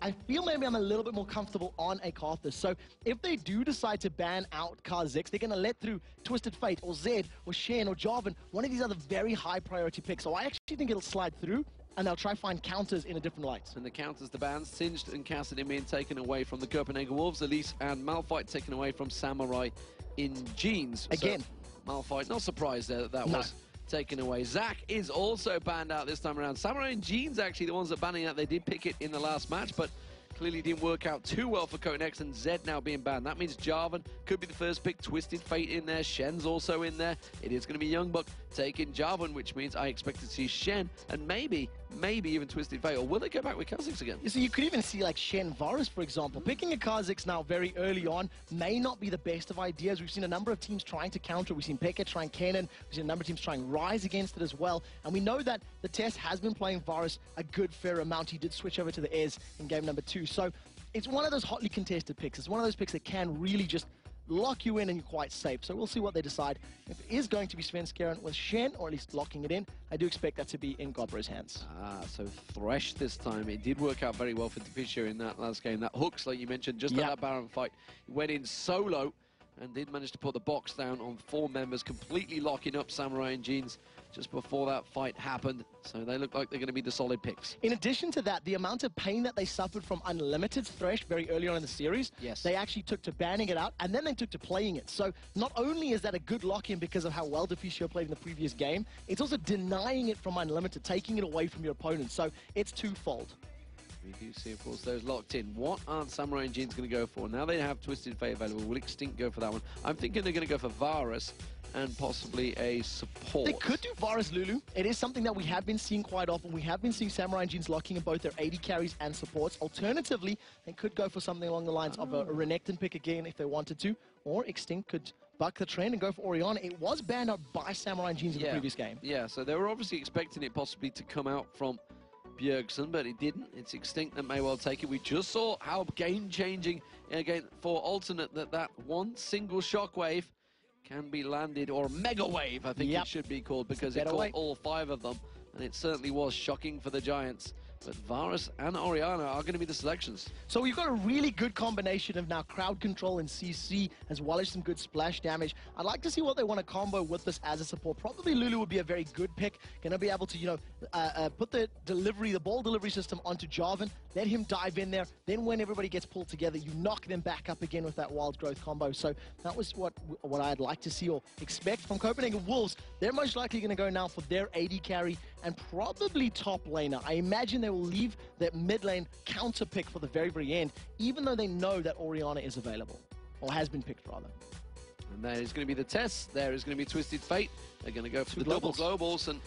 I feel maybe I'm a little bit more comfortable on a Karthus. So if they do decide to ban out Kha'Zix, they're going to let through Twisted Fate or Zed or Shen or Jarvan, one of these other very high priority picks. So I actually think it'll slide through, and they'll try find counters in a different light. And the counters, the bans, Singed and Cassidy being taken away from the Copenhagen Wolves, Elise and Malphite taken away from Samurai in Jeans. Again. So, Malphite, not surprised there that was taken away. Zac is also banned out this time around. Samurai and Jeans actually the ones that banning out. They did pick it in the last match, but clearly didn't work out too well for Conex, and Zed now being banned. That means Jarvan could be the first pick. Twisted Fate in there. Shen's also in there. It is going to be Youngbuck taking Jarvan, which means I expect to see Shen and maybe even Twisted Fate. Or will they go back with Kha'Zix again? So you could even see like Shen Varus, for example. Picking a Kha'Zix now very early on may not be the best of ideas. We've seen a number of teams trying to counter. We've seen Pekka trying Kennen. We've seen a number of teams trying Rise against it as well. And we know that the Test has been playing Varus a good fair amount. He did switch over to the Ez in game number 2. So it's one of those hotly contested picks. It's one of those picks that can really just lock you in and you're quite safe. So we'll see what they decide. If it is going to be Svenskeren with Shen, or at least locking it in, I do expect that to be in Gobra's hands. So Thresh this time. It did work out very well for Deficio in that last game. That hooks, like you mentioned, just at that Baron fight. He went in solo and did manage to put the box down on 4 members, completely locking up Samurai and Jeans just before that fight happened. So they look like they're going to be the solid picks. In addition to that, the amount of pain that they suffered from Unlimited's Thresh very early on in the series, they actually took to banning it out, and then they took to playing it. So not only is that a good lock-in because of how well Deficio played in the previous game, it's also denying it from Unlimited, taking it away from your opponent. So it's twofold. We do see, of course, those locked in. What are Samurai and Jeans going to go for? Now they have Twisted Fate available. Will Extinct go for that one? I'm thinking they're going to go for Varus and possibly a support. They could do Varus Lulu. It is something that we have been seeing quite often. We have been seeing Samurai and Jeans locking in both their AD carries and supports. Alternatively, they could go for something along the lines of a Renekton pick again if they wanted to, or Extinct could buck the trend and go for Orianna. It was banned out by Samurai and Jeans in the previous game. Yeah, so they were obviously expecting it possibly to come out from Bjergsen, but it didn't. It's Extinct that may well take it. We just saw how game-changing again for alternate that one single shockwave can be landed, or mega wave I think it should be called, because it caught all 5 of them, and it certainly was shocking for the Giants. But Varus and Orianna are going to be the selections. So we've got a really good combination of now crowd control and CC, as well as some good splash damage. I'd like to see what they want to combo with this as a support. Probably Lulu would be a very good pick. Going to be able to, you know, put the ball delivery system onto Jarvan, let him dive in there. Then when everybody gets pulled together, you knock them back up again with that wild growth combo. So that was what I'd like to see or expect from Copenhagen Wolves. They're most likely going to go now for their AD carry and probably top laner. I imagine they will leave that mid lane counter pick for the very end, even though they know that Orianna is available, or has been picked rather. And that is going to be the test. There is going to be Twisted Fate. They're going to go for the double globals. And,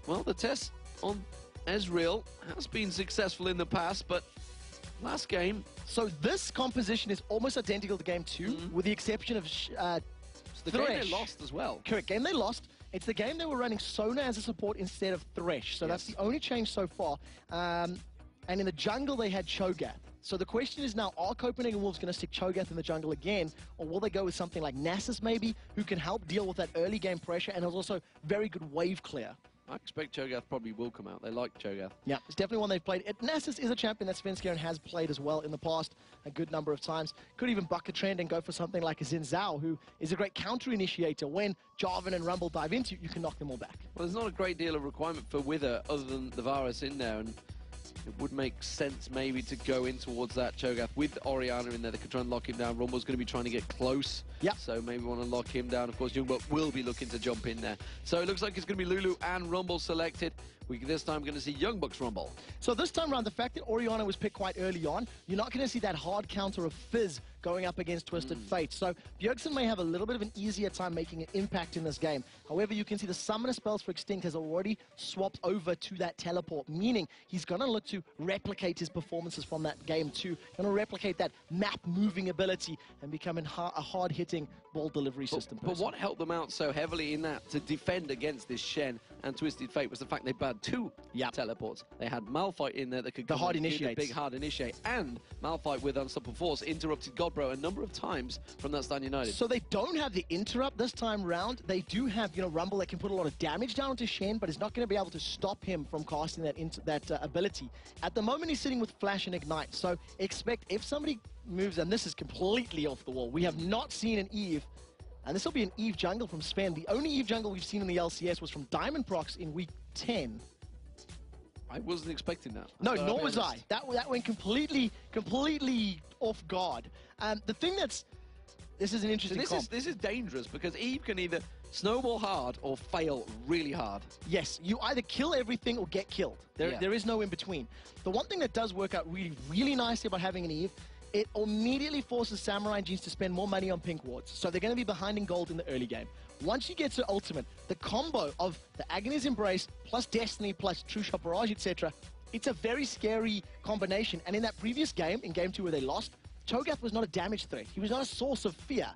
well, the test on Ezreal has been successful in the past, but last game... So this composition is almost identical to game 2, with the exception of the game they lost as well. Correct, game they lost. It's the game they were running Sona as a support instead of Thresh. So that's the only change so far. And in the jungle, they had Cho'Gath. So the question is now, are Copenhagen Wolves going to stick Cho'Gath in the jungle again? Or will they go with something like Nasus maybe, who can help deal with that early game pressure and is also very good wave clear? I expect Cho'Gath probably will come out. They like Cho'Gath. Yeah, it's definitely one they've played. Nasus is a champion that Svenskeren has played as well in the past a good number of times. Could even buck a trend and go for something like a Xin Zhao, who is a great counter initiator. When Jarvan and Rumble dive into you, you can knock them all back. Well, there's not a great deal of requirement for Wither other than the Varus in there, and it would make sense maybe to go in towards that Cho'Gath with Orianna in there. They could try and lock him down. Rumble's going to be trying to get close. So maybe want to lock him down. Of course, Youngbuck will be looking to jump in there. So it looks like it's going to be Lulu and Rumble selected. We this time going to see Youngbuck's Rumble. So this time around, the fact that Orianna was picked quite early on, you're not going to see that hard counter of Fizz going up against Twisted Fate. So Bjergsen may have a little bit of an easier time making an impact in this game. However, you can see the summoner spells for Extinct has already swapped over to that teleport, meaning he's going to look to replicate his performances from that game too. Going to replicate that map moving ability and become a hard-hitting ball delivery system. But what helped them out so heavily in that to defend against this Shen and Twisted Fate was the fact they had two teleports. They had Malphite in there that could the hard initiate, big hard initiate, and Malphite with Unstoppable Force interrupted Godbro a number of times from that Stand United. So they don't have the interrupt this time round. They do have, you know, Rumble that can put a lot of damage down to Shen, but is not going to be able to stop him from casting that ability. At the moment, he's sitting with Flash and Ignite. So expect if somebody moves, and this is completely off the wall. We have not seen an Eve. And this will be an Eve jungle from Sven. The only Eve jungle we've seen in the LCS was from Diamond Prox in week 10. I wasn't expecting that. No, nor was I. That went completely off guard. The thing this is an interesting comp. This is dangerous because Eve can either snowball hard or fail really hard. Yes, you either kill everything or get killed. There is no in between. The one thing that does work out really nicely about having an Eve, it immediately forces Samurai Jeans to spend more money on pink wards. So they're going to be behind in gold in the early game. Once you get to ultimate, the combo of the Agony's Embrace plus Destiny plus True Shot Barrage, etc., it's a very scary combination. And in that previous game, in game 2 where they lost, Cho'Gath was not a damage threat. He was not a source of fear.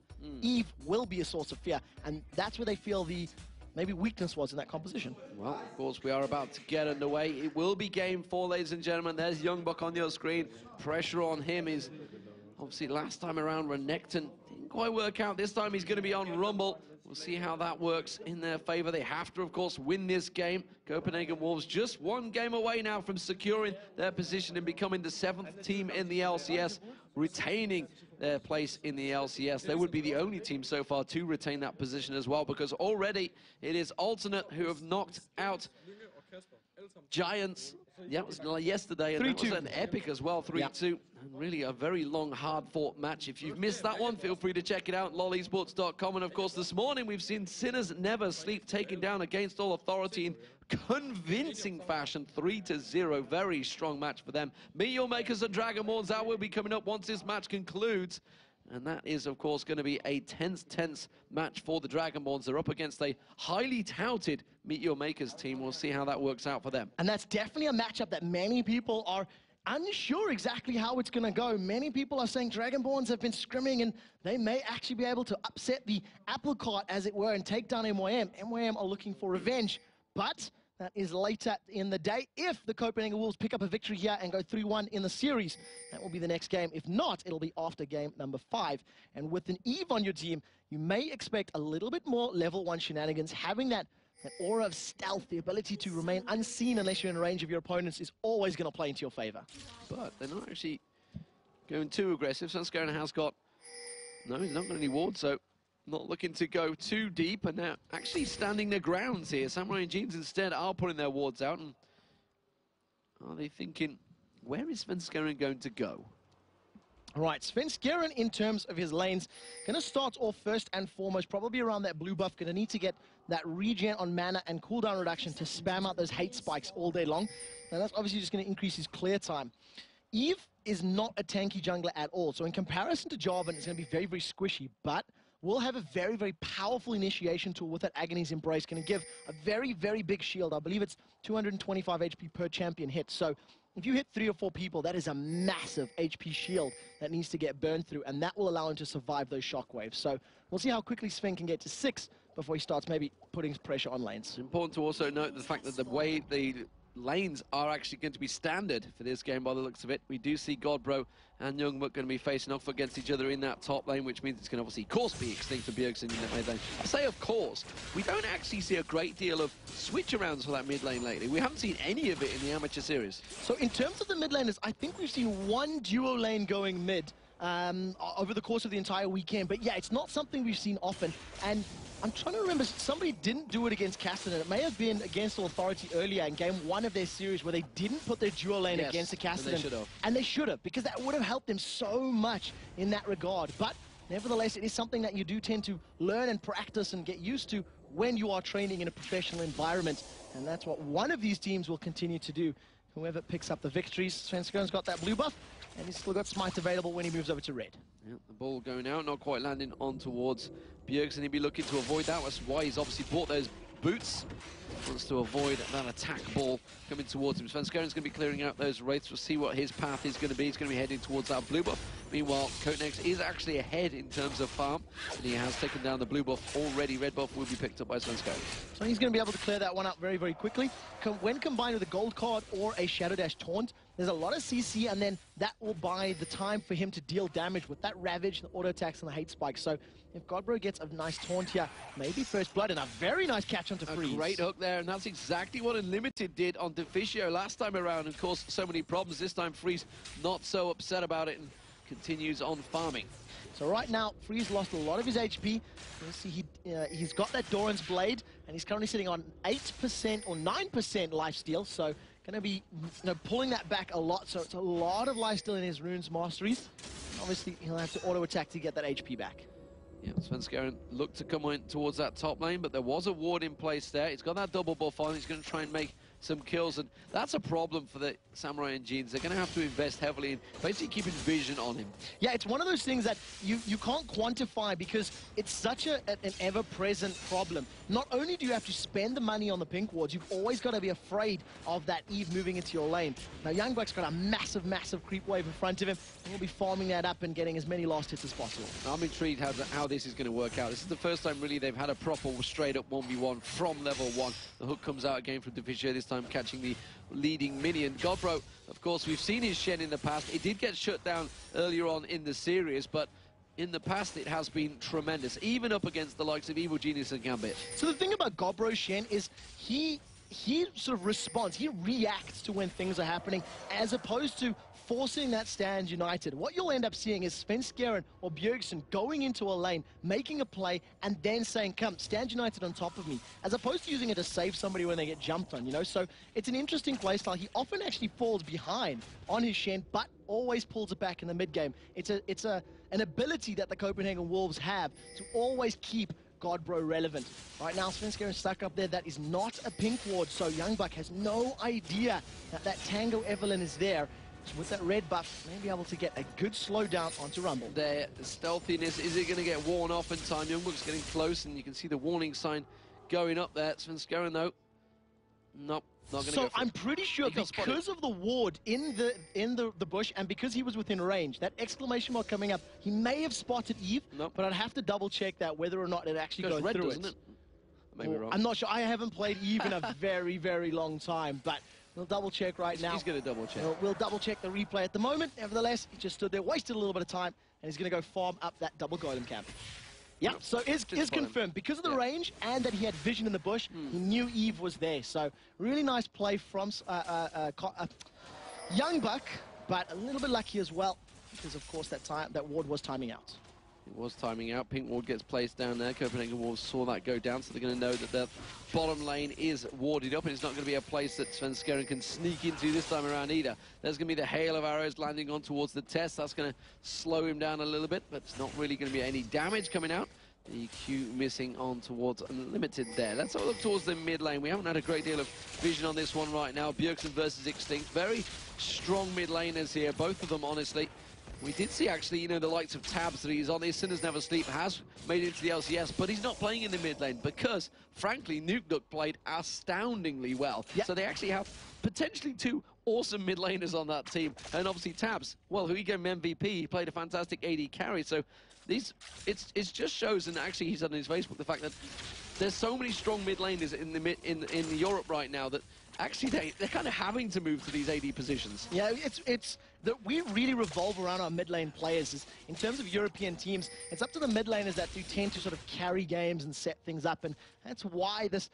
Eve will be a source of fear. And that's where they feel the maybe weakness was in that composition. Well, of course, we are about to get underway. It will be game 4, ladies and gentlemen. There's Youngbuck on your screen. Pressure on him is obviously last time around Renekton didn't quite work out. This time he's going to be on Rumble. We'll see how that works in their favor. They have to, of course, win this game. Copenhagen Wolves just one game away now from securing their position and becoming the 7th team in the LCS, retaining their place in the LCS. They would be the only team so far to retain that position as well, because already it is Alternate who have knocked out Giants. Yeah, it was yesterday, and that was an epic as well, 3-2. And really a very long, hard-fought match. If you've missed that one, feel free to check it out, lolesports.com. And of course, this morning we've seen Sinners Never Sleep taken down Against All Authority in convincing fashion, 3-0. Very strong match for them. Meet Your Makers and Dragonborns, that will be coming up once this match concludes. And that is, of course, going to be a tense match for the Dragonborns. They're up against a highly touted Meet Your Makers team. We'll see how that works out for them. And that's definitely a matchup that many people are unsure exactly how it's going to go. Many people are saying Dragonborns have been scrimming and they may actually be able to upset the apple cart, as it were, and take down MYM. MYM are looking for revenge, but that is later in the day. If the Copenhagen Wolves pick up a victory here and go 3-1 in the series, that will be the next game. If not, it'll be after game number 5. And with an Eve on your team, you may expect a little bit more level 1 shenanigans. Having that aura of stealth, the ability to remain unseen unless you're in range of your opponents, is always going to play into your favor. But they're not actually going too aggressive. Sanskona has got... No, he's not got any wards, so not looking to go too deep, and they're actually standing their grounds here. Samurai Jeans instead are putting their wards out, and are they thinking, where is Svenskeren going to go? All right, Svenskeren, in terms of his lanes, going to start off first and foremost, probably around that blue buff, going to need to get that regen on mana and cooldown reduction to spam out those hate spikes all day long. And that's obviously just going to increase his clear time. Eve is not a tanky jungler at all, so in comparison to Jarvan, it's going to be very, very squishy, but will have a very, very powerful initiation tool with that Agony's Embrace. Going to give a very, very big shield. I believe it's 225 HP per champion hit. So if you hit 3 or 4 people, that is a massive HP shield that needs to get burned through, and that will allow him to survive those shockwaves. So we'll see how quickly Sven can get to 6 before he starts maybe putting pressure on lanes. It's important to also note the fact that the way the lanes are actually going to be standard for this game by the looks of it. We do see Godbro and Youngbuck going to be facing off against each other in that top lane, which means it's going to obviously, of course, be extinct for Bjergsen in that mid lane. I say, of course, we don't actually see a great deal of switch-arounds for that mid lane lately. We haven't seen any of it in the amateur series. So in terms of the mid laners, I think we've seen one duo lane going mid over the course of the entire weekend. But yeah, it's not something we've seen often. And I'm trying to remember, somebody didn't do it against Castellan. It may have been against Authority earlier in game 1 of their series where they didn't put their dual lane against the Castellan. And they should have, because that would have helped them so much in that regard. But nevertheless, it is something that you do tend to learn and practice and get used to when you are training in a professional environment. And that's what one of these teams will continue to do. Whoever picks up the victories. Svenskeren's got that blue buff, and he's still got Smite available when he moves over to red. Yeah, the ball going out, not quite landing on towards Bjergsen. He'd be looking to avoid that. That's why he's obviously bought those boots. Wants to avoid that attack ball coming towards him. Svenskeren going to be clearing out those wraiths. We'll see what his path is going to be. He's going to be heading towards that blue buff. Meanwhile, Coatnex is actually ahead in terms of farm, and he has taken down the blue buff already. Red buff will be picked up by Svenskeren. So he's going to be able to clear that one up very, very quickly. When combined with a gold card or a Shadow Dash taunt, there's a lot of CC, and then that will buy the time for him to deal damage with that Ravage, the auto attacks, and the hate spike. So if Godbro gets a nice taunt here, maybe first blood, and a very nice catch onto Freeze. A great hook there, and that's exactly what Unlimited did on Deficio last time around and caused so many problems. This time Freeze not so upset about it and continues on farming. So right now, Freeze lost a lot of his HP. You see, he's got that Doran's Blade, and he's currently sitting on 8% or 9% lifesteal. So going to be pulling that back a lot. So it's a lot of lifesteal in his runes masteries. Obviously, he'll have to auto attack to get that HP back. Yeah, Svenskeren looked to come in towards that top lane, but there was a ward in place there. He's got that double buff on. He's going to try and make some kills, and that's a problem for the Samurai and Jeans. They're going to have to invest heavily in basically keeping vision on him. Yeah, it's one of those things that you can't quantify because it's such an ever-present problem. Not only do you have to spend the money on the pink wards, you've always got to be afraid of that Eve moving into your lane. Now, Youngbuck's got a massive, massive creep wave in front of him, and we'll be farming that up and getting as many last hits as possible. I'm intrigued how this is going to work out. This is the first time, really, they've had a proper straight-up 1v1 from level 1. The hook comes out again from Deficio, this time catching the leading minion. Godbro, of course, we've seen his Shen in the past. It did get shut down earlier on in the series, but in the past it has been tremendous, even up against the likes of Evil Genius and Gambit. So the thing about Godbro's Shen is he sort of responds, he reacts to when things are happening, as opposed to forcing that stand united. What you'll end up seeing is Svenskeren or Bjergsen going into a lane, making a play, and then saying, come, stand united on top of me, as opposed to using it to save somebody when they get jumped on, you know? So it's an interesting playstyle. He often actually falls behind on his Shen, but always pulls it back in the mid-game. It's an ability that the Copenhagen Wolves have to always keep Godbro relevant. Right now, Svenskeren stuck up there. That is not a pink ward, so Youngbuck has no idea that Tango Evelyn is there. So with that red buff, may be able to get a good slowdown onto Rumble. Their stealthiness, is it going to get worn off in time? Youngbuck's getting close, and you can see the warning sign going up there. Svenskeren, though, nope, not going to go for it. So I'm pretty sure because of the ward in the bush, and because he was within range, that exclamation mark coming up, he may have spotted Eve, nope. But I'd have to double check that whether or not it actually goes red, through doesn't it? I may be wrong. I'm not sure. I haven't played Eve in a very, very long time, but we'll double check right now. He's going to double check. We'll double check the replay at the moment. Nevertheless, he just stood there, wasted a little bit of time, and he's going to go farm up that double golem camp. Yeah, so is confirmed. Because of the range and that he had vision in the bush, he knew Eve was there. So really nice play from Youngbuck, but a little bit lucky as well, because of course that ward was timing out. It was timing out. Pink ward gets placed down there. Copenhagen Wolves saw that go down, so they're going to know that the bottom lane is warded up, and it's not going to be a place that Svenskeren can sneak into this time around either. There's going to be the hail of arrows landing on towards the test. That's going to slow him down a little bit, but it's not really going to be any damage coming out. The Q missing on towards Unlimited there. Let's have a look towards the mid lane. We haven't had a great deal of vision on this one right now. Bjergsen versus Extinct. Very strong mid laners here, both of them, honestly. We did see, actually, you know, the likes of Tabs that he's on. His Sinners Never Sleep has made it into the LCS, but he's not playing in the mid lane because, frankly, Nuke played astoundingly well. Yep. So they actually have potentially two awesome mid laners on that team. And obviously Tabs, well, who he gave him MVP, he played a fantastic AD carry. So it just shows, and actually he said on his Facebook, the fact that there's so many strong mid laners in Europe right now that actually they're kind of having to move to these AD positions. Yeah, it's that we really revolve around our mid lane players. In terms of European teams, it's up to the mid laners that do tend to sort of carry games and set things up, and that's why this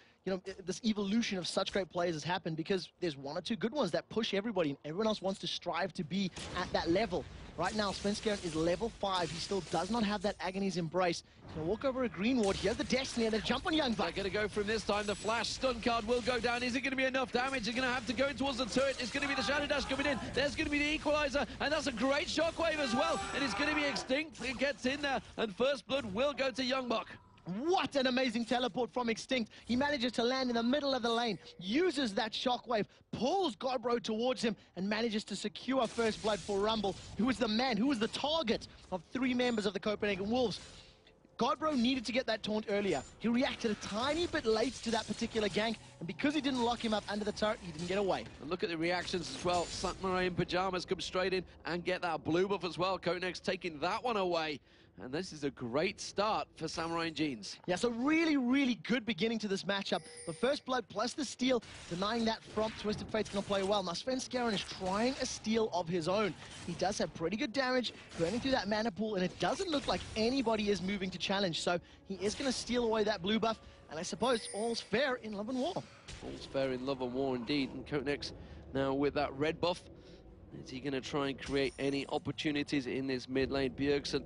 evolution of such great players has happened, because there's one or two good ones that push everybody, and everyone else wants to strive to be at that level. Right now, Svenskeren is level 5. He still does not have that Agony's Embrace. He's going to walk over a green ward. He has the Destiny, and they jump on Youngbuck. They're going to go for him this time. The flash stun card will go down. Is it going to be enough damage? They're going to have to go in towards the turret. It's going to be the Shadow Dash coming in. There's going to be the Equalizer, and that's a great shockwave as well. And it's going to be Extinct. It gets in there, and first blood will go to Youngbuck. What an amazing teleport from Extinct. He manages to land in the middle of the lane, uses that shockwave, pulls Godbro towards him, and manages to secure first blood for Rumble, who was the man, who was the target of 3 members of the Copenhagen Wolves. Godbro needed to get that taunt earlier. He reacted a tiny bit late to that particular gank, and because he didn't lock him up under the turret, he didn't get away. And look at the reactions as well. Samurai in pajamas come straight in and get that blue buff as well. Konex taking that one away. And this is a great start for Samurai Jeans. Yeah, so really, really good beginning to this matchup. The first blood plus the steal, denying that from Twisted Fate's going to play well. Now, Svenskeren is trying a steal of his own. He does have pretty good damage, burning through that mana pool, and it doesn't look like anybody is moving to challenge. So he is going to steal away that blue buff, and I suppose all's fair in Love and War. All's fair in Love and War indeed. And Konex now with that red buff. Is he going to try and create any opportunities in this mid lane? Bjergsen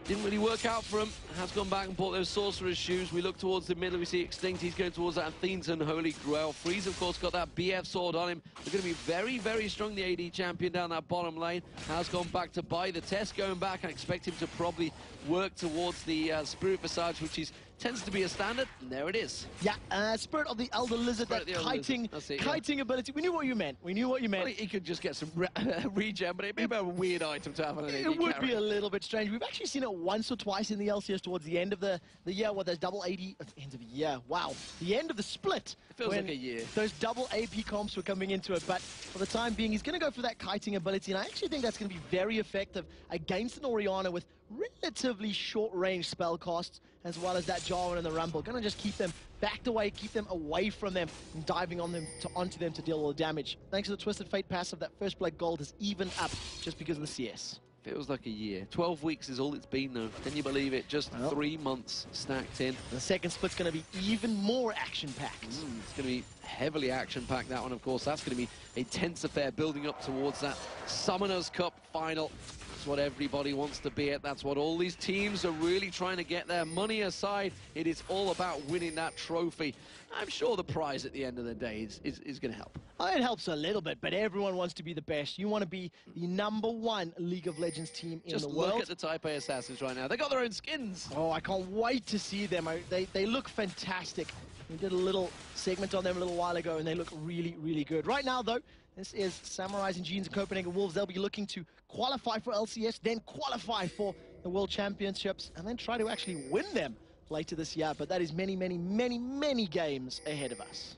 didn't really work out for him. Has gone back and bought those Sorcerer's Shoes. We look towards the middle. We see Extinct. He's going towards that Athene's and Holy Grail. Freeze, of course, got that BF sword on him. They're going to be very, very strong, the AD champion down that bottom lane. Has gone back to buy the test. Going back, I expect him to probably work towards the Spirit Visage, which tends to be a standard, and there it is. Yeah, Spirit of the Elder Lizard, that kiting ability. We knew what you meant. We knew what you meant. Well, he could just get some regen, but it'd be a bit of a weird item to have on an AD It would carry. be a little bit strange. We've actually seen it once or twice in the LCS towards the end of the year, where there's double AD, at the end of the year, wow. The end of the split. It feels like a year. Those double AP comps were coming into it, but for the time being, he's going to go for that kiting ability, and I actually think that's going to be very effective against an Orianna with relatively short-range spell costs, as well as that Jarvan and the Rumble. Going to just keep them backed away, keep them away from them, and diving on them onto them to deal all the damage. Thanks to the Twisted Fate passive, that first blood gold is even up just because of the CS. Feels like a year. 12 weeks is all it's been, though. Can you believe it? Just 3 months stacked in. The second split's going to be even more action-packed. It's going to be heavily action-packed, that one, of course. That's going to be a tense affair building up towards that Summoners Cup final. That's what everybody wants to be at. That's what all these teams are really trying to get their money aside. It is all about winning that trophy. I'm sure the prize at the end of the day is going to help. It helps a little bit, but everyone wants to be the best. You want to be the #1 League of Legends team in the world. Just look at the Type A Assassins right now. They got their own skins. Oh, I can't wait to see them. They look fantastic. We did a little segment on them a little while ago, and they look really, really good. Right now, though, this is Samurai Jeans and Copenhagen Wolves. They'll be looking to qualify for LCS, then qualify for the World Championships, and then try to actually win them later this year. But that is many, many, many, many games ahead of us.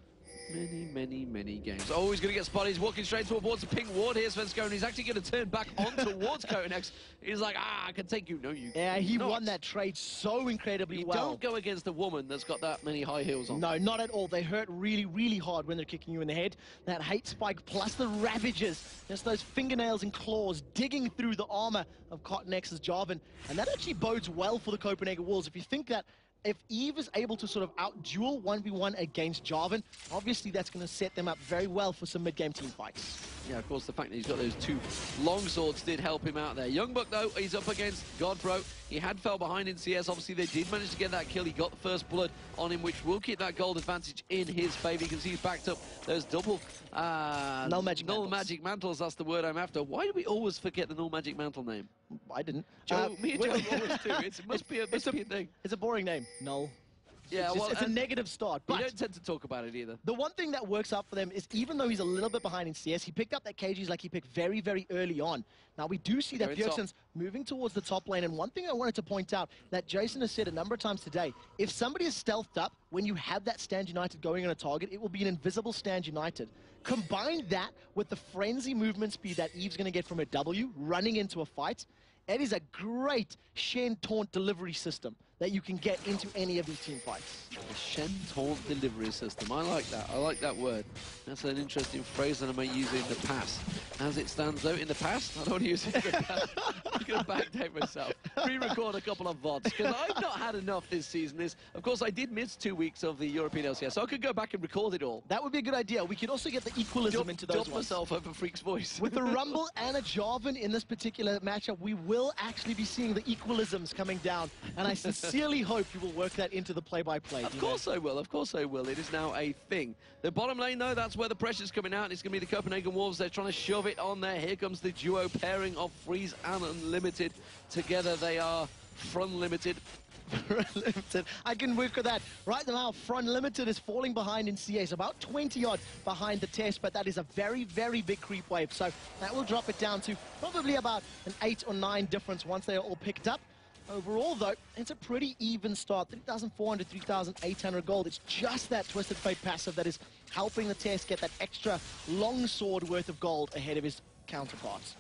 Many, many, many games. Oh, he's going to get spotted. He's walking straight towards the pink ward here, Svenskeren. He's actually going to turn back on towards Konex. He's like, I can take you. No, you Yeah, he won that trade so incredibly well. Don't go against a woman that's got that many high heels on. No, not at all. They hurt really, really hard when they're kicking you in the head. That hate spike plus the ravages, just those fingernails and claws digging through the armor of Kotenex's Jarvan. And that actually bodes well for the Copenhagen Wolves. If you think that if Eve is able to sort of out-duel 1v1 against Jarvan, obviously that's going to set them up very well for some mid-game team fights. Yeah, of course, the fact that he's got those 2 long swords did help him out there. Youngbuck, though, he's up against Godbro. He had fell behind in CS. Obviously, they did manage to get that kill. He got the first blood on him, which will keep that gold advantage in his favor. You can see he's backed up those double null magic mantles. That's the word I'm after. Why do we always forget the null magic mantle name? I didn't. Me and Joe always do. It must be a thing. It's a boring name. Null. Yeah, it's a negative start. But But you don't tend to talk about it either. the one thing that works out for them is even though he's a little bit behind in CS, he picked up that KG's like he picked very, very early on. Now, we do see that Bjergsen's moving towards the top lane. And one thing I wanted to point out that Jason has said a number of times today, if somebody is stealthed up, when you have that Stand United going on a target, it will be an invisible Stand United. Combine that with the frenzy movement speed that Eve's going to get from a W running into a fight. It is a great Shen Taunt delivery system that you can get into any of these team fights. The Shen Taunt delivery system. I like that. I like that word. That's an interesting phrase that I may use in the past. As it stands out in the past, I don't use it in the past. I'm going to backdate myself. Re-record a couple of VODs, because I've not had enough this season. Of course, I did miss 2 weeks of the European LCS, so I could go back and record it all. That would be a good idea. We could also get the equalism into those ones. Myself over Freak's voice. With the Rumble and a Jarvan in this particular matchup, we will actually be seeing the equalisms coming down, and I sincerely hope you will work that into the play-by-play. Of course I will. Of course I will. It is now a thing. The bottom lane, though, that's where the pressure's coming out. It's going to be the Copenhagen Wolves. They're trying to shove it on there. Here comes the duo pairing of Freeze and Unlimited. Together they are Frun-limited. I can work with that. Right now, Frun-limited is falling behind in CS, about 20-odd behind the test, but that is a very, very big creep wave. So that will drop it down to probably about an 8 or 9 difference once they are all picked up. Overall, though, it's a pretty even start. 3,400, 3,800 gold. It's just that Twisted Fate passive that is helping the Test get that extra long sword worth of gold ahead of his counterparts.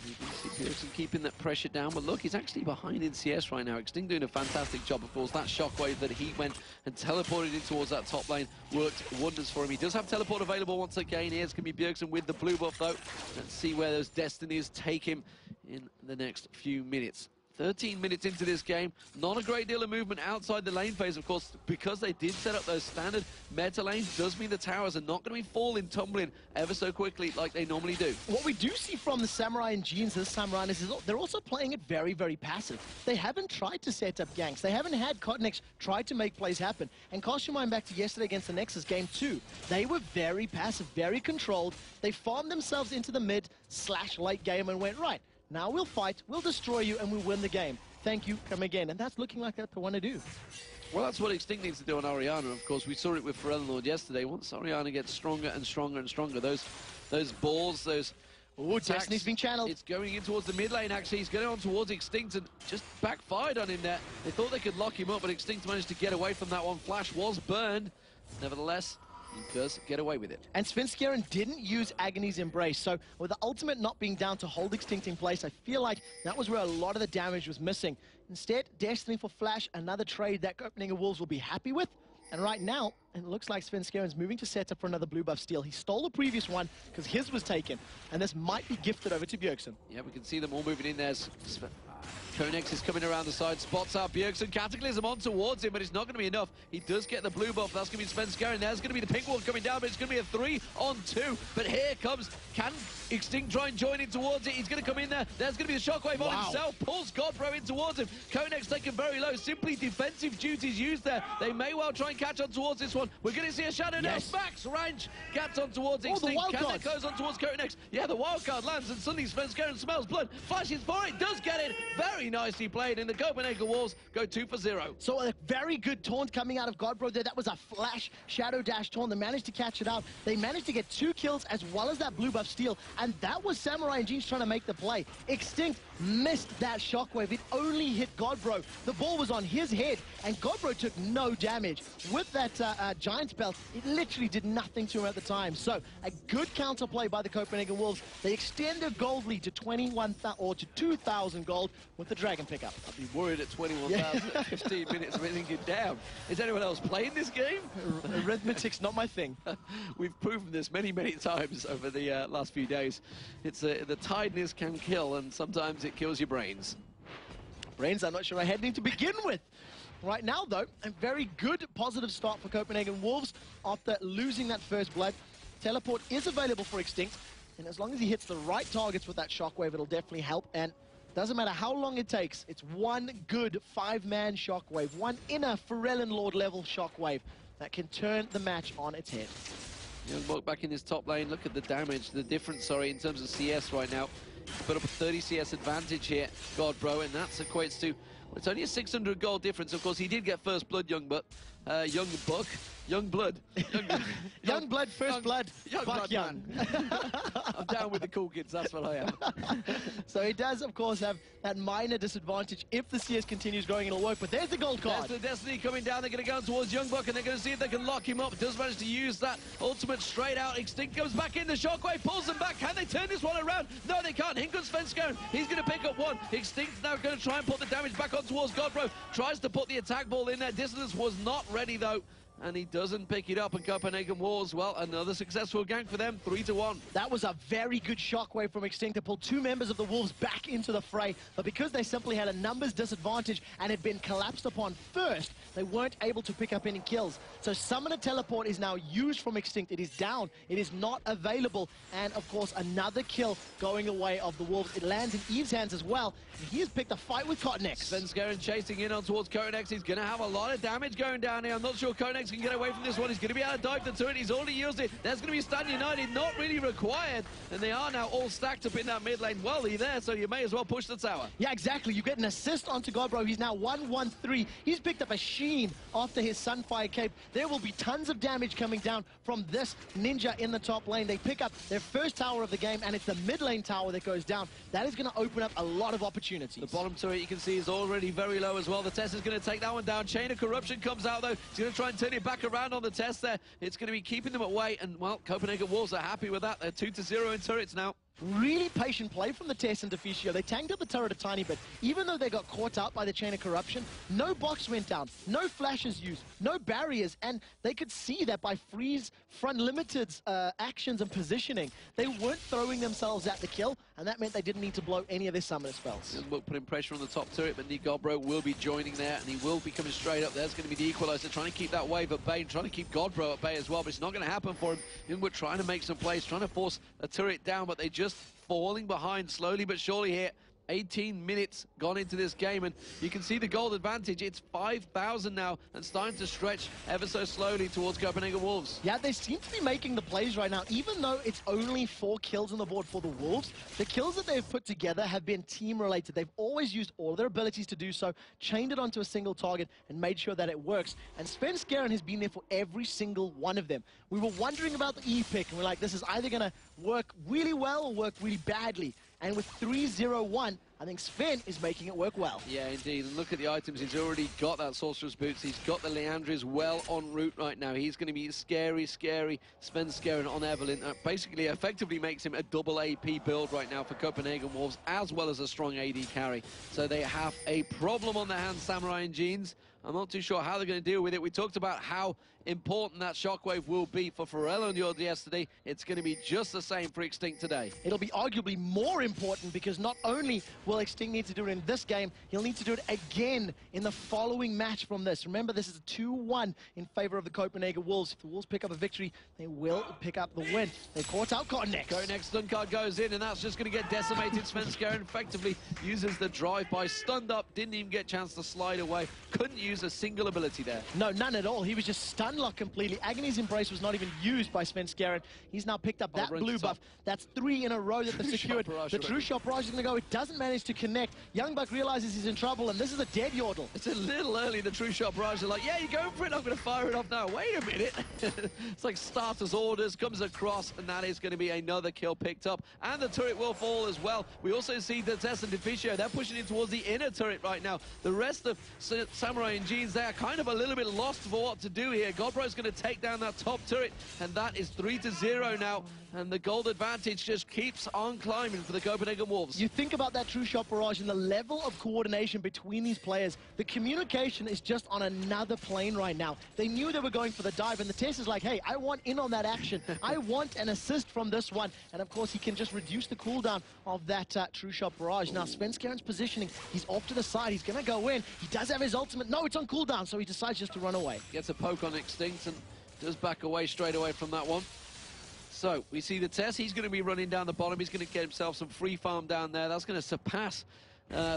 You can see Pearson keeping that pressure down, but look, he's actually behind in CS right now. Extinct doing a fantastic job, of course. That shockwave that he went and teleported in towards that top lane worked wonders for him. He does have teleport available once again. Here's going to be Bjergsen with the blue buff, though. Let's see where those destinies take him in the next few minutes. 13 minutes into this game, not a great deal of movement outside the lane phase, of course, because they did set up those standard meta lanes. Does mean the towers are not going to be falling, tumbling ever so quickly like they normally do. What we do see from the Samurai and Jeans this time around is they're also playing it very, very passive. They haven't tried to set up ganks. They haven't had Cotnex try to make plays happen. And cast your mind back to yesterday against the Nexus game 2. They were very passive, very controlled. They farmed themselves into the mid/late game and went, right, now we'll fight, we'll destroy you, and we'll win the game. Thank you, come again. And that's looking like what they want to do. Well, that's what Extinct needs to do on Orianna. Of course, we saw it with Pharrell Lord yesterday. Once Orianna gets stronger and stronger and stronger, those balls, those... Oh, Destiny's being channeled. It's going in towards the mid lane, actually. He's going on towards Extinct and just backfired on him there. They thought they could lock him up, but Extinct managed to get away from that one. Flash was burned. Nevertheless, he does get away with it. And Svenskeren didn't use Agony's Embrace, so with the ultimate not being down to hold Extinct in place, I feel like that was where a lot of the damage was missing. Instead, Destiny for Flash, another trade that Copenhagen Wolves will be happy with. And right now, it looks like Svenskeren's moving to set up for another blue buff steal. He stole the previous one because his was taken, and this might be gifted over to Bjergsen. Yeah, we can see them all moving in there. Konex is coming around the side, spots out Bjergsen, Cataclysm on towards him, but it's not going to be enough. He does get the blue buff, that's going to be Svenskeren. There's going to be the pink one coming down, but it's going to be a 3-on-2. But here comes, can Extinct try and join in towards it? He's going to come in there. There's going to be the shockwave on himself, pulls Godbro in towards him. Konex taken very low, simply defensive duties used there. They may well try and catch on towards this one. We're going to see a shadow now. Max Ranch gets on towards Extinct. Konex goes on towards Konex. Yeah, the wildcard lands, and suddenly Svenskeren smells blood. Flashes for it, does get it. Very nicely played, and the Copenhagen Wolves go 2 for 0. So a very good taunt coming out of Godbro there. That was a flash shadow dash taunt. They managed to catch it out. They managed to get 2 kills as well as that blue buff steal, and that was Samurai and Jeans trying to make the play. Extinct missed that shockwave. It only hit Godbro. The ball was on his head, and Godbro took no damage. With that giant spell, it literally did nothing to him at the time. So a good counterplay by the Copenhagen Wolves. They extend their gold lead to 21,000 or to 2,000 gold with the dragon pickup. I'd be worried at 21,000 15 minutes of thinking, damn, is anyone else playing this game? Arithmetic's not my thing. We've proven this many, many times over the last few days. It's the tiredness can kill, and sometimes it kills your brains. Brains, I'm not sure I had any to begin with. Right now, though, a very good positive start for Copenhagen Wolves after losing that first blood. Teleport is available for Extinct, and as long as he hits the right targets with that shockwave, it'll definitely help. And doesn't matter how long it takes, it's one good 5-man shockwave, one inner Pharrell Lord level shockwave that can turn the match on its head. Youngbuck back in his top lane. Look at the damage, the difference, sorry, in terms of CS right now. He's put up a 30 CS advantage here, Godbro, and that equates to, well, it's only a 600 gold difference. Of course, he did get first blood, Youngbuck. Young blood, first blood, fuck young. I'm down with the cool kids, that's what I am. So he does, of course, have that minor disadvantage. If the CS continues growing, it'll work, but there's the gold card. There's the Destiny coming down. They're going to go towards Youngbuck, and they're going to see if they can lock him up. Does manage to use that ultimate straight out. Extinct comes back in, the shockwave pulls them back. Can they turn this one around? No, they can't. Here comes Svenskeren. He's going to pick up one. Extinct's now going to try and put the damage back on towards Godbro. Tries to put the attack ball in there. Dissonance was not ready, though, and he doesn't pick it up. And Copenhagen Wolves, well, another successful gank for them, 3-1. That was a very good shockwave from Extinct to pull 2 members of the Wolves back into the fray, but because they simply had a numbers disadvantage and had been collapsed upon first, they weren't able to pick up any kills. So Summoner Teleport is now used from Extinct. It is down, it is not available, and of course another kill going away of the Wolves. It lands in Eve's hands as well, and he has picked a fight with Cotnex. Svenskeren chasing in on towards Konex. He's going to have a lot of damage going down here. I'm not sure Konex Spence can get away from this one. He's going to be able to dive the turret. He's already used it. There's going to be Stan United, not really required. And they are now all stacked up in that mid lane. Well, he's there, so you may as well push the tower. Yeah, exactly. You get an assist onto Godbro. He's now 1-1-3. He's picked up a Sheen after his Sunfire Cape. There will be tons of damage coming down from this Ninja in the top lane. They pick up their first tower of the game, and it's the mid lane tower that goes down. That is going to open up a lot of opportunities. The bottom turret, you can see, is already very low as well. The Test is going to take that one down. Chain of Corruption comes out, though. He's going to try and turn it back around on the Test there. It's going to be keeping them away, and, well, Copenhagen Wolves are happy with that. They're 2-0 in turrets now. Really patient play from the Tess and Deficio. They tanked up the turret a tiny bit. Even though they got caught out by the Chain of Corruption, no box went down, no flashes used, no barriers, and they could see that by Freeze Front Limited's actions and positioning, they weren't throwing themselves at the kill, and that meant they didn't need to blow any of their summoner spells. And we'll put in pressure on the top turret, but Nick Godbro will be joining there, and he will be coming straight up. There's going to be the equalizer, trying to keep that wave at bay, and trying to keep Godbro at bay as well, but it's not going to happen for him. Inward trying to make some plays, trying to force a turret down, but they just falling behind slowly but surely here. 18 minutes gone into this game, and you can see the gold advantage. It's 5,000 now and starting to stretch ever so slowly towards Copenhagen Wolves. Yeah, they seem to be making the plays right now. Even though it's only 4 kills on the board for the Wolves, the kills that they've put together have been team-related. They've always used all their abilities to do so, chained it onto a single target, and made sure that it works. And Spence Garen has been there for every single one of them. We were wondering about the E pick, and we're like, this is either going to work really well or work really badly. And with 3-0-1, I think Sven is making it work well. Yeah, indeed. And look at the items. He's already got that Sorcerer's Boots. He's got the Leandris well en route right now. He's going to be scary Sven Skeren on Evelyn. Basically, effectively makes him a double AP build right now for Copenhagen Wolves, as well as a strong AD carry. So they have a problem on their hands, Samurai and Jeans. I'm not too sure how they're going to deal with it. We talked about how important that shockwave will be for Pharrell yesterday. It's going to be just the same for Extinct today. It'll be arguably more important because not only will Extinct need to do it in this game, he'll need to do it again in the following match from this. Remember, this is a 2-1 in favor of the Copenhagen Wolves. If the Wolves pick up a victory, they will pick up the win. They caught out Cotton-X. Cotton-X stun card goes in, and that's just going to get decimated. Sven Skeren effectively uses the drive-by, stunned up, didn't even get a chance to slide away, couldn't use a single ability there. No, none at all. He was just stun locked completely. Agony's Embrace was not even used by Sven Skeren. He's now picked up that blue buff. That's 3 in a row that they've secured. The True Shot Barrage is going to go. It doesn't manage to connect. Young Buck realizes he's in trouble, and this is a dead Yordle. It's a little early, the True Shot Barrage. They're like, yeah, you're going for it. I'm going to fire it off now. Wait a minute. It's like starter's orders, comes across, and that is going to be another kill picked up. And the turret will fall as well. We also see the Tess and Deficio. They're pushing in towards the inner turret right now. The rest of Samurai and Jeans, they are kind of a little bit lost for what to do here. Godbro's going to take down that top turret, and that is 3-0 now. And the gold advantage just keeps on climbing for the Copenhagen Wolves. You think about that True Shot Barrage and the level of coordination between these players. The communication is just on another plane right now. They knew they were going for the dive, and the Test is like, hey, I want in on that action. I want an assist from this one. And of course, he can just reduce the cooldown of that True Shot Barrage. Now, Sven Skeren's positioning. He's off to the side. He's going to go in. He does have his ultimate. No, it's on cooldown, so he decides just to run away. Gets a poke on Extinct and does back away straight away from that one. So we see the Tess. He's going to be running down the bottom. He's going to get himself some free farm down there. That's going to surpass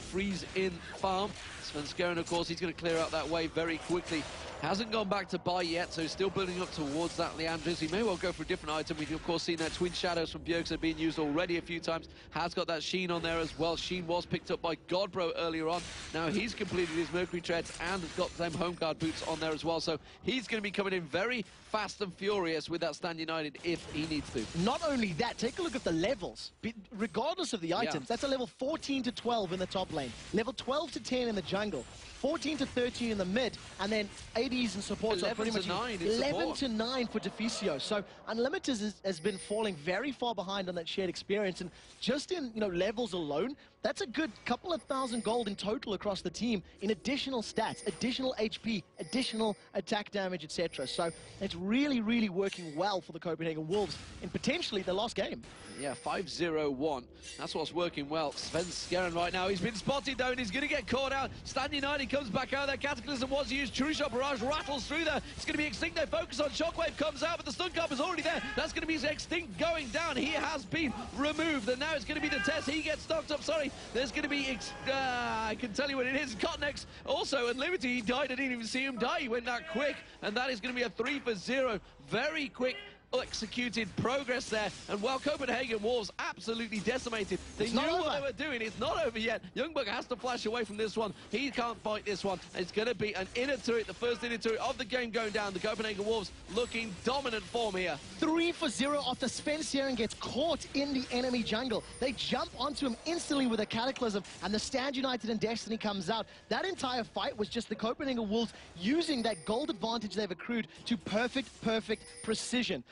Freeze in farm. Sven Skeren, of course, he's going to clear out that wave very quickly. Hasn't gone back to buy yet, so he's still building up towards that Leandris. He may well go for a different item. We've, of course, seen that Twin Shadows from Bjergsen being used already a few times. Has got that Sheen on there as well. Sheen was picked up by Godbro earlier on. Now he's completed his Mercury Treads and has got the same home guard boots on there as well. So he's going to be coming in very fast and furious with that Stand United if he needs to. Not only that, take a look at the levels. Regardless of the items, that's a level 14 to 12 in the top lane, level 12 to 10 in the jungle, 14 to 13 in the mid, and then ADs and supports are pretty much 11 to 9 for Deficio. So Unlimited has been falling very far behind on that shared experience, and just in levels alone, that's a good couple of thousand gold in total across the team in additional stats, additional HP, additional attack damage, etc. So it's really, really working well for the Copenhagen Wolves in potentially the last game. Yeah, 5-0-1. That's what's working well. Sven Skeren right now. he's been spotted though, and he's going to get caught out. Stand United comes back out there. Cataclysm was used. True Shot Barrage rattles through there. It's going to be Extinct. They focus on Shockwave, comes out, but the stun card is already there. That's going to be Extinct going down. He has been removed, and now it's going to be the test. He gets knocked up. Sorry, there's going to be I can tell you what it is. Cotnex also Unlimited. He died. I didn't even see him die. He went that quick, and that is going to be a 3-for-0. Very quick executed progress there, and while Copenhagen Wolves absolutely decimated, they knew what they were doing. It's not over yet. Youngbuck has to flash away from this one. He can't fight this one. It's going to be an inner turret, the first inner turret of the game going down. The Copenhagen Wolves looking dominant form here. 3-for-0 after Svenskeren gets caught in the enemy jungle. They jump onto him instantly with a Cataclysm, and the Stand United and Destiny comes out. That entire fight was just the Copenhagen Wolves using that gold advantage they've accrued to perfect precision.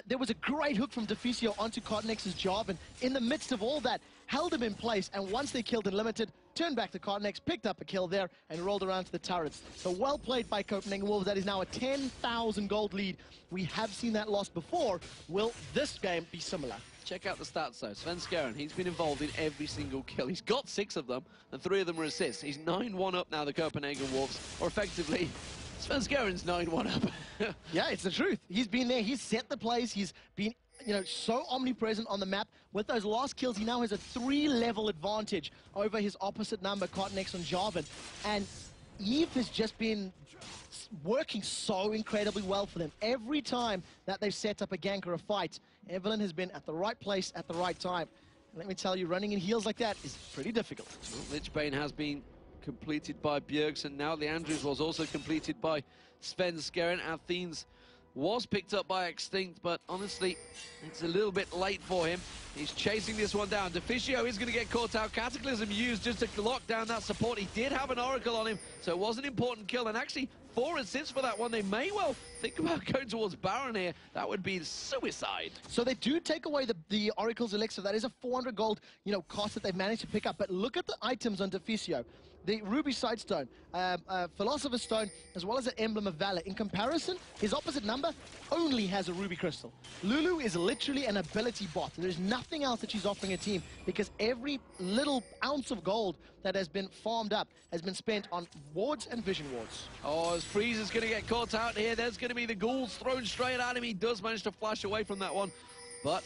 There was a great hook from Deficio onto Cotnex's job, and in the midst of all that, held him in place, and once they killed Unlimited, turned back to Cotnex, picked up a kill there, and rolled around to the turrets. So well played by Copenhagen Wolves. That is now a 10,000 gold lead. We have seen that loss before. Will this game be similar? Check out the stats though. Svenskeren, he's been involved in every single kill. He's got 6 of them, and 3 of them are assists. He's 9-1 up now, the Copenhagen Wolves, or effectively, Svenskeren's 9-1 up. Yeah, it's the truth. He's been there. He's set the plays. He's been, so omnipresent on the map. With those last kills, he now has a 3-level advantage over his opposite number, Cotnex on Jarvan. And Eve has just been working so incredibly well for them. Every time that they've set up a gank or a fight, Evelyn has been at the right place at the right time. And let me tell you, running in heels like that is pretty difficult. Well, Lichbane has been completed by Bjergsen. Now Leandrews was also completed by Svenskeren. Athens was picked up by Extinct, but honestly, it's a little bit late for him. He's chasing this one down. Deficio is going to get caught out. Cataclysm used just to lock down that support. He did have an Oracle on him, so it was an important kill. And actually, 4 assists for that one. They may well think about going towards Baron here. That would be suicide. So they do take away the Oracle's Elixir. That is a 400 gold, cost that they've managed to pick up. But look at the items on Deficio. The Ruby Sightstone, Philosopher's Stone, as well as an Emblem of Valor. In comparison, his opposite number only has a Ruby Crystal. Lulu is literally an ability bot. There's nothing else that she's offering a team, because every little ounce of gold that has been farmed up has been spent on wards and vision wards. Oh, as Freeze is going to get caught out here, there's going to be the ghouls thrown straight at him. He does manage to flash away from that one, but...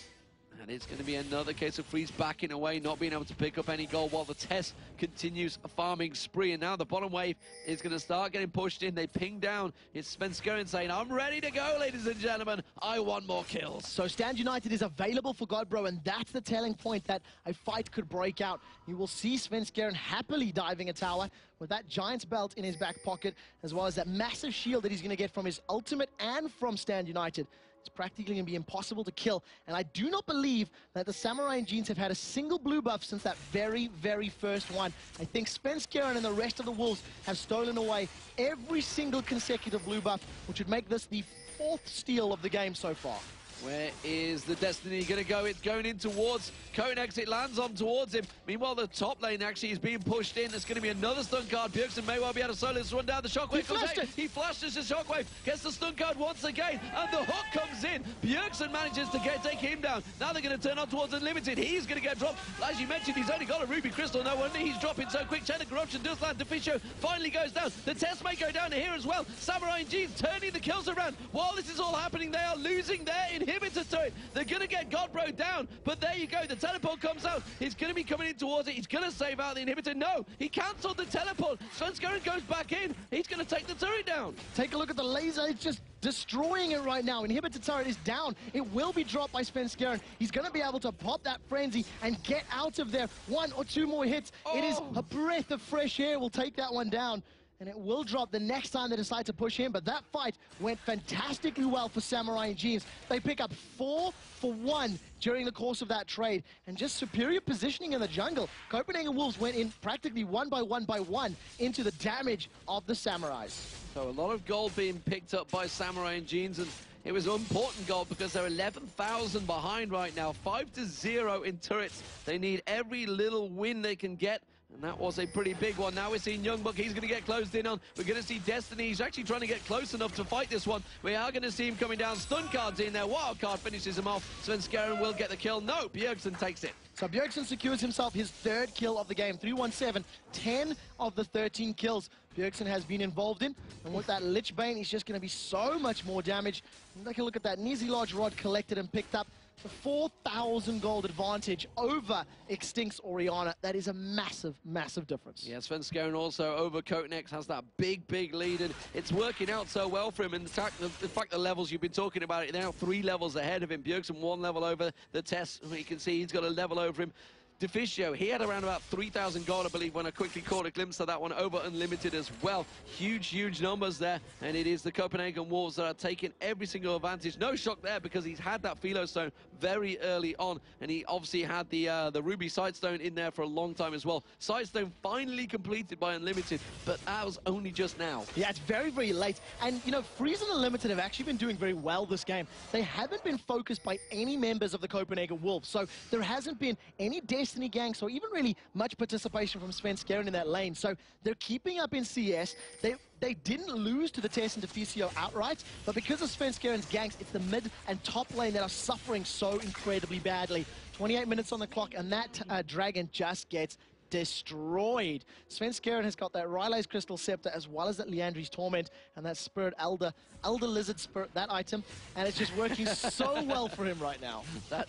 and it's going to be another case of Freeze backing away, not being able to pick up any gold while the test continues a farming spree. And now the bottom wave is going to start getting pushed in. They ping down. It's Svenskeren saying, I'm ready to go, ladies and gentlemen. I want more kills. So Stand United is available for Godbro, and that's the telling point that a fight could break out. You will see Svenskeren happily diving a tower with that Giant's Belt in his back pocket, as well as that massive shield that he's going to get from his ultimate and from Stand United. It's practically going to be impossible to kill, and I do not believe that the Samurai and Jeans have had a single blue buff since that very first one. I think Svenskeren and the rest of the Wolves have stolen away every single consecutive blue buff, which would make this the 4th steal of the game so far. Where is the Destiny going to go? It's going in towards Konex. It lands on towards him. Meanwhile, the top lane actually is being pushed in. There's going to be another stun card. Bjergsen may well be able to solo this one down. The Shockwave comes in. He flashes the Shockwave, gets the stun card once again, and the hook comes in. Bjergsen manages to take him down. Now they're going to turn on towards Unlimited. He's going to get dropped. As you mentioned, he's only got a Ruby Crystal. No wonder he's dropping so quick. Chain of Corruption does land. Deficio finally goes down. The test may go down here as well. Samurai and Jeans turning the kills around. While this is all happening, they are losing their inhibitor to it. They're going to get Godbro down, but there you go. The teleport comes out. He's going to be coming in towards it. He's going to save out the inhibitor. No, he cancelled the teleport. Svenskeren goes back in. He's going to take the turret down. Take a look at the laser. It's just destroying it right now. Inhibitor turret is down. It will be dropped by Svenskeren. He's going to be able to pop that frenzy and get out of there. 1 or 2 more hits. It is a breath of fresh air. We'll take that one down. And it will drop the next time they decide to push him. But that fight went fantastically well for Samurai and Jeans. They pick up 4 for 1 during the course of that trade. And just superior positioning in the jungle. Copenhagen Wolves went in practically 1 by 1 by 1 into the damage of the Samurais. So a lot of gold being picked up by Samurai and Jeans. And it was important gold because they're 11,000 behind right now. 5-0 in turrets. They need every little win they can get. And that was a pretty big one. Now we're seeing Youngbuck. He's going to get closed in on. We're going to see Destiny. He's actually trying to get close enough to fight this one. We are going to see him coming down. Stun cards in there. Wild card finishes him off. Svenskeren will get the kill. No, Bjergsen takes it. So Bjergsen secures himself his 3rd kill of the game. 317, 10 of the 13 kills Bjergsen has been involved in. And with that Lich Bane, he's just going to be so much more damage. And take a look at that. Nizi Lodge Rod collected and picked up. The 4,000 gold advantage over Extinct's Orianna. That is a massive, massive difference. Yeah, Svenskeren also over Coatnex has that big, big lead, and it's working out so well for him. And the fact the levels you've been talking about, it now 3 levels ahead of him. Bjergsen 1 level over the test. You can see he's got a level over him. Deficio, he had around about 3,000 gold, I believe, when I quickly caught a glimpse of that one over Unlimited as well. Huge, huge numbers there, and it is the Copenhagen Wolves that are taking every single advantage. No shock there, because he's had that Philo Stone very early on, and he obviously had the Ruby Sightstone in there for a long time as well. Sightstone finally completed by Unlimited, but that was only just now. Yeah, it's very, very late. And, you know, Freeze and Unlimited have actually been doing very well this game. They haven't been focused by any members of the Copenhagen Wolves, so there hasn't been any Destiny ganks or even really much participation from Svenskeren in that lane. So they're keeping up in CS. They didn't lose to the Tess and Deficio outright, but because of Svenskeren's ganks, it's the mid and top lane that are suffering so incredibly badly. 28 minutes on the clock, and that dragon just gets destroyed. Svenskeren has got that Ryleigh's Crystal Scepter as well as that Liandry's Torment and that Spirit Elder Lizard Spirit, that item, and it's just working so well for him right now. That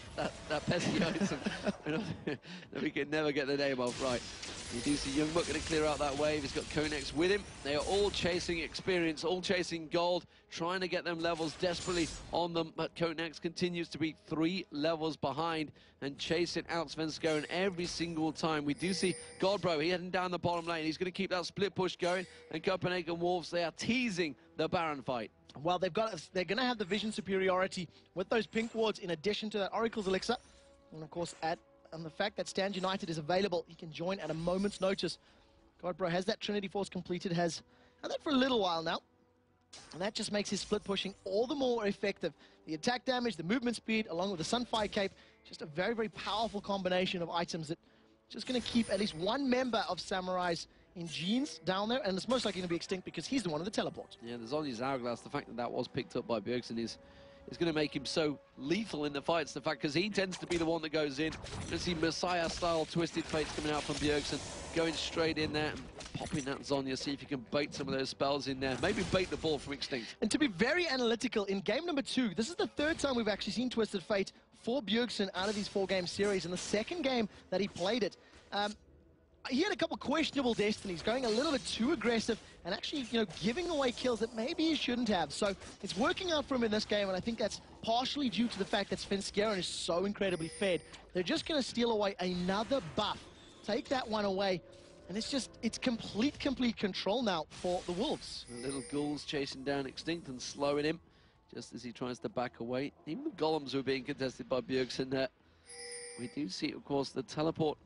pesky item. We can never get the name off right. You do see Youngbuck going to clear out that wave. He's got Konex with him. They are all chasing experience, all chasing gold, trying to get them levels desperately on them. But Konex continues to be 3 levels behind and chasing out Svenskeren every single time. We do see Godbro, he heading down the bottom lane. He's going to keep that split push going. And Copenhagen Wolves, they are teasing the Baron fight. Well, they're going to have the vision superiority with those pink wards in addition to that Oracle's Elixir. And of course, and the fact that Stand United is available, he can join at a moment's notice. Godbro has that Trinity Force completed, has had that for a little while now. And that just makes his split pushing all the more effective. The attack damage, the movement speed, along with the Sunfire Cape, just a very, very powerful combination of items that just going to keep at least one member of Samurai's in jeans down there, and it's most likely going to be Extinct because he's the one of the teleport. Yeah, there's only his Hourglass. The fact that that was picked up by Bjergsen is going to make him so lethal in the fights. The fact, because he tends to be the one that goes in. You're going to see Messiah-style Twisted Fates coming out from Bjergsen, going straight in there and popping that Zhonya, see if you can bait some of those spells in there. Maybe bait the ball from Extinct. And to be very analytical, in game number 2, this is the 3rd time we've actually seen Twisted Fate for Bjergsen out of these 4-game series. And the 2nd game that he played it, he had a couple questionable destinies, going a little bit too aggressive and actually, you know, giving away kills that maybe he shouldn't have. So it's working out for him in this game, and I think that's partially due to the fact that Svenskeren is so incredibly fed. They're just going to steal away another buff, take that one away, and it's complete control now for the Wolves. The little ghouls chasing down Extinct and slowing him just as he tries to back away. Even the golems were being contested by Bjergsen there. We do see, of course, the teleport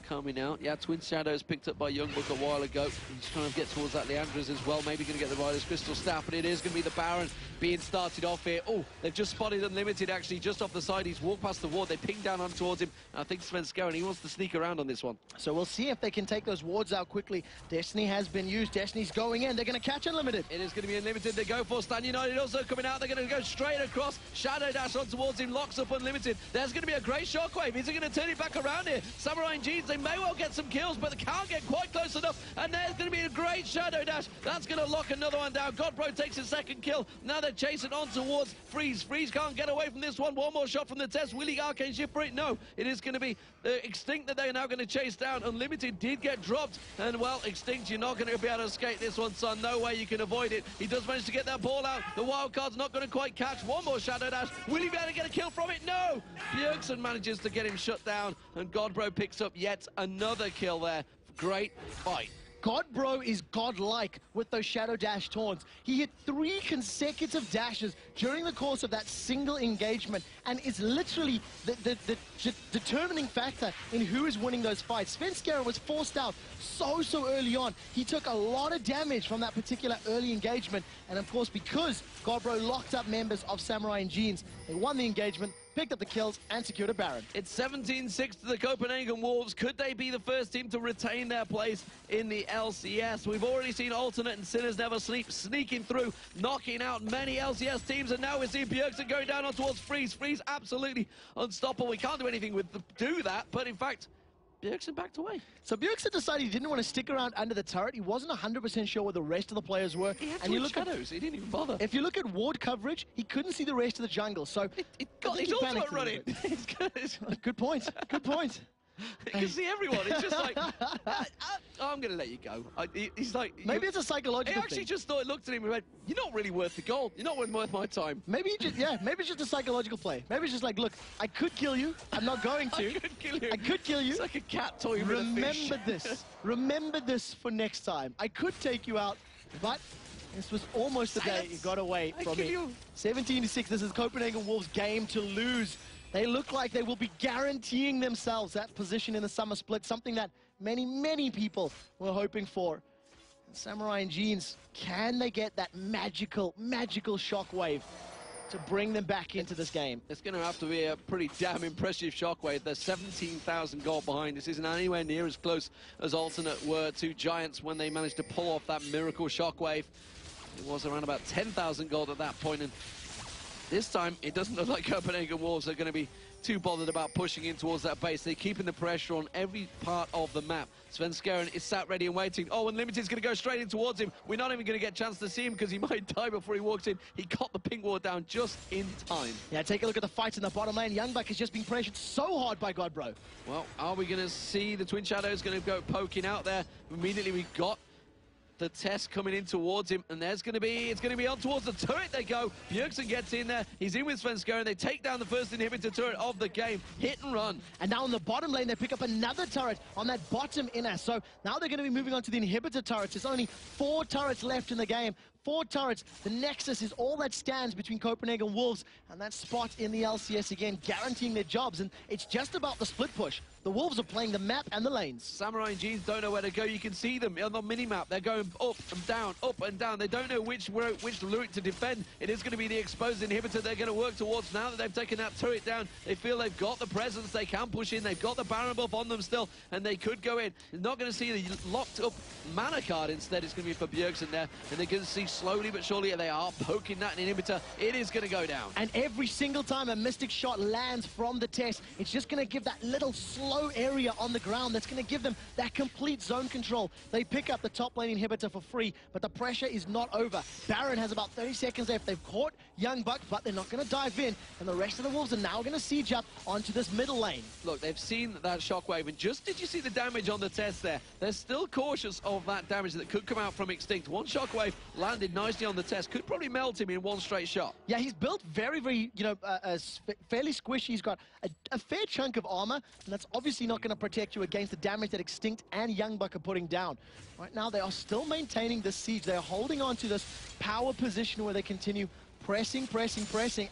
coming out. Yeah, Twin Shadows picked up by Youngbuck a while ago. He's trying to get towards that Leandra's as well. Maybe going to get the Rider's Crystal Staff, but it is going to be the Baron being started off here. Oh, they've just spotted Unlimited actually just off the side. He's walked past the ward. They pinged down on towards him. I think Svenskeren, he wants to sneak around on this one. So we'll see if they can take those wards out quickly. Destiny has been used. Destiny's going in. They're going to catch Unlimited. It is going to be Unlimited. They go for Stand United also coming out. They're going to go straight across. Shadow Dash on towards him. Locks up Unlimited. There's going to be a great shockwave. Is he going to turn it back around here? Samurai and Jeans, they may well get some kills, but they can't get quite close enough. And there's going to be a great Shadow Dash. That's going to lock another one down. Godbro takes a 2nd kill. Now they're chasing on towards Freeze. Freeze can't get away from this one. One more shot from the test. Will he Arcane Shift for it? No. It is going to be Extinct that they're now going to chase down. Unlimited did get dropped. And, well, Extinct, you're not going to be able to escape this one, son. No way you can avoid it. He does manage to get that ball out. The wild card's not going to quite catch. One more Shadow Dash. Will he be able to get a kill from it? No. Bjergsen manages to get him shut down. And Godbro picks up yet another kill there. Great fight. Godbro is godlike with those Shadow Dash taunts. He hit 3 consecutive dashes during the course of that single engagement and is literally the determining factor in who is winning those fights. Svenskeren was forced out so early on. He took a lot of damage from that particular early engagement, and of course because Godbro locked up members of Samurai and Jeans, they won the engagement. picked up the kills, and secured a Baron. It's 17-6 to the Copenhagen Wolves. Could they be the first team to retain their place in the LCS? We've already seen Alternate and Sinners Never Sleep sneaking through, knocking out many LCS teams, and now we're seeing Bjergsen going down on towards Freeze. Freeze absolutely unstoppable. We can't do anything with do that, but in fact, Bjergsen backed away. So Bjergsen decided he didn't want to stick around under the turret. He wasn't 100% sure where the rest of the players were. He had and you look shadows. He didn't even bother. If you look at ward coverage, he couldn't see the rest of the jungle. So he's also running. Good point. Good point. You can see everyone. It's just like, I'm going to let you go. He's like... Maybe it's a psychological thing. He actually just thought, looked at him and went, you're not really worth the gold. You're not worth my time. Maybe just, maybe it's just a psychological play. Maybe it's just like, look, I could kill you. I'm not going to. I could kill you. I could kill you. It's like a cat toy with Remember a fish. this. Remember this for next time. I could take you out, but... This was almost the day you got away from me. 17-6, this is Copenhagen Wolves' game to lose. They look like they will be guaranteeing themselves that position in the summer split, something that many, many people were hoping for. And Samurai and Jeans, can they get that magical, magical shockwave to bring them back into this game? It's going to have to be a pretty damn impressive shockwave. They're 17,000 gold behind. This isn't anywhere near as close as Alternate were to Giants when they managed to pull off that miracle shockwave. It was around about 10,000 gold at that point, and this time it doesn't look like Copenhagen Wolves are going to be too bothered about pushing in towards that base. They're keeping the pressure on every part of the map. Svenskeren is sat ready and waiting. Oh, and Limited's going to go straight in towards him. We're not even going to get a chance to see him because he might die before he walks in. He got the pink ward down just in time. Yeah, take a look at the fights in the bottom lane. Youngbuck has just been pressured so hard by Godbro. Well, are we going to see the Twin Shadows going to go poking out there? Immediately we got the test coming in towards him, and it's going to be on towards the turret they go. Bjergsen gets in there. He's in with Svenskeren. They take down the first inhibitor turret of the game. Hit and run. And now on the bottom lane, they pick up another turret on that bottom inner. So now they're going to be moving on to the inhibitor turrets. There's only 4 turrets left in the game. 4 turrets. The nexus is all that stands between Copenhagen Wolves and that spot in the LCS again, guaranteeing their jobs. And it's just about the split push. The Wolves are playing the map and the lanes. Samurai and Jeans don't know where to go. You can see them on the mini-map. They're going up and down, up and down. They don't know which route to defend. It is going to be the exposed inhibitor they're going to work towards. Now that they've taken that turret down, they feel they've got the presence. They can push in. They've got the Baron buff on them still, and they could go in. They're not going to see the locked-up mana card. Instead, it's going to be for Bjergsen there, and they're going to see slowly but surely they are poking that inhibitor. It is going to go down. And every single time a Mystic shot lands from the test, it's just going to give that little slow area on the ground that's going to give them that complete zone control. They pick up the top lane inhibitor for free, but the pressure is not over. Baron has about 30 seconds left. They've caught Youngbuck, but they're not going to dive in, and the rest of the Wolves are now going to siege up onto this middle lane. Look, they've seen that shockwave, and just did you see the damage on the test there? They're still cautious of that damage that could come out from Extinct. One shockwave landed nicely on the test, could probably melt him in one straight shot. Yeah, he's built very, very, fairly squishy. He's got a fair chunk of armor, and that's obviously not going to protect you against the damage that Extinct and Youngbuck are putting down. Right now, they are still maintaining the siege. They're holding on to this power position where they continue pressing,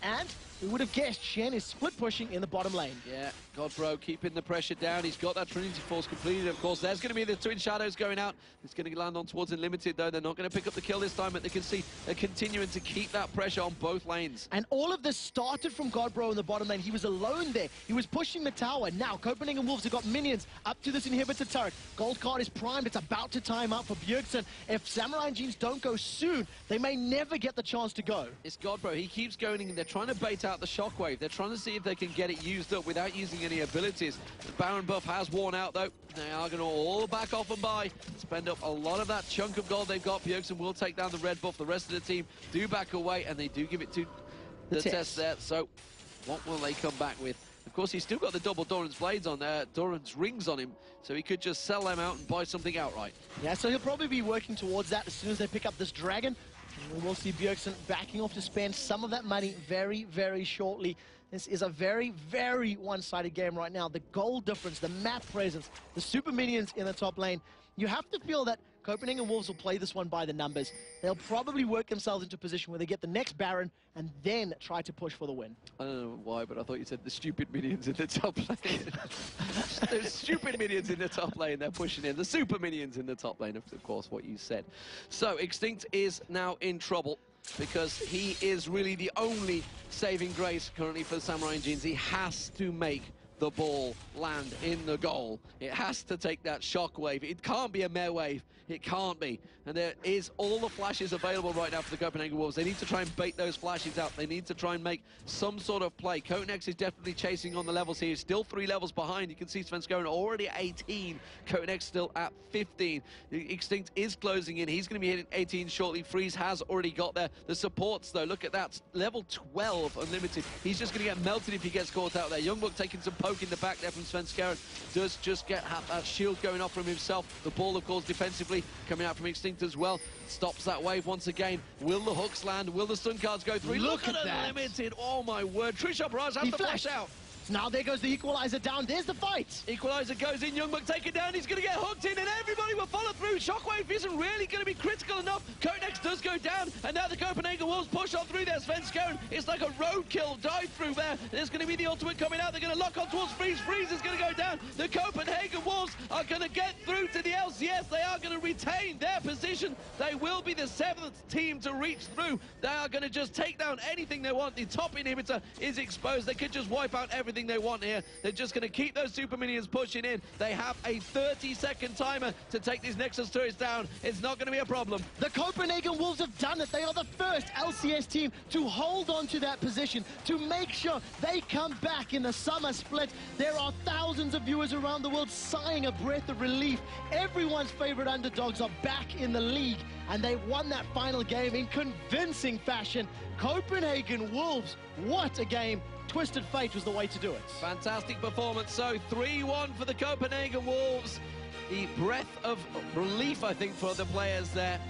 and we would have guessed Shen is split pushing in the bottom lane. Yeah, Godbro keeping the pressure down. He's got that Trinity Force completed, of course. There's going to be the Twin Shadows going out. It's going to land on towards Unlimited, though. They're not going to pick up the kill this time, but they can see they're continuing to keep that pressure on both lanes. And all of this started from Godbro in the bottom lane. He was alone there. He was pushing the tower. Now, Copenhagen Wolves have got minions up to this inhibitor turret. Gold card is primed. It's about to time out for Bjergsen. If Samurai and Jeans don't go soon, they may never get the chance to go. It's Godbro. He keeps going in. They're trying to bait out the shockwave. They're trying to see if they can get it used up without using any abilities. The Baron buff has worn out, though. They are going to all back off and buy. Spend up a lot of that chunk of gold they've got. Bjergsen will take down the red buff. The rest of the team do back away, and they do give it to the test there. So what will they come back with? Of course, he's still got the double Doran's blades on there, Doran's rings on him, so he could just sell them out and buy something outright. Yeah, so he'll probably be working towards that as soon as they pick up this dragon. And we'll see Bjergsen backing off to spend some of that money very, very shortly. This is a very, very one-sided game right now. The goal difference, the map presence, the super minions in the top lane. You have to feel that Copenhagen Wolves will play this one by the numbers. They'll probably work themselves into a position where they get the next Baron and then try to push for the win. I don't know why, but I thought you said the stupid minions in the top lane. There's stupid minions in the top lane. They're pushing in. The super minions in the top lane, of course, what you said. So Extinct is now in trouble. because he is really the only saving grace currently for the Samurai Jeans. He has to make the ball land in the goal. It has to take that shockwave. It can't be a mere wave. It can't be. And there is all the flashes available right now for the Copenhagen Wolves. They need to try and bait those flashes out. They need to try and make some sort of play. Cotenex is definitely chasing on the levels here. He's still 3 levels behind. You can see Sven Skoen already at 18. Cotenex still at 15. The Extinct is closing in. He's going to be hitting 18 shortly. Freeze has already got there. The supports, though, look at that. Level 12 unlimited. He's just going to get melted if he gets caught out there. Youngbuck taking some poke in the back there from Sven Skoen. Does just get that shield going off from himself. The ball, of course, defensively coming out from Extinct as well. Stops that wave once again. Will the hooks land? Will the stun cards go through? Look at that. Unlimited. Oh, my word. Trisha Barrage has the flash out. Now there goes the equalizer down. There's the fight. Equalizer goes in. Youngbuck taken down. He's going to get hooked in, and everybody will follow through. Shockwave isn't really going to be critical enough. Codex does go down, and now the Copenhagen Wolves push on through there. Sven Skoen, it's like a roadkill dive through there. There's going to be the ultimate coming out. They're going to lock on towards Freeze. Freeze is going to go down. The Copenhagen Wolves are going to get through to the LCS. They are going to retain their position. They will be the 7th team to reach through. They are going to just take down anything they want. The top inhibitor is exposed. They could just wipe out everything they want here. They're just going to keep those super minions pushing in. They have a 30-second timer to take these Nexus turrets down. It's not going to be a problem. The Copenhagen Wolves have done it. They are the first LCS team to hold on to that position, to make sure they come back in the summer split. There are thousands of viewers around the world sighing a breath of relief. Everyone's favorite underdogs are back in the league, and they won that final game in convincing fashion. Copenhagen Wolves, what a game. Twisted Fate was the way to do it. Fantastic performance. So 3-1 for the Copenhagen Wolves. The breath of relief, I think, for the players there.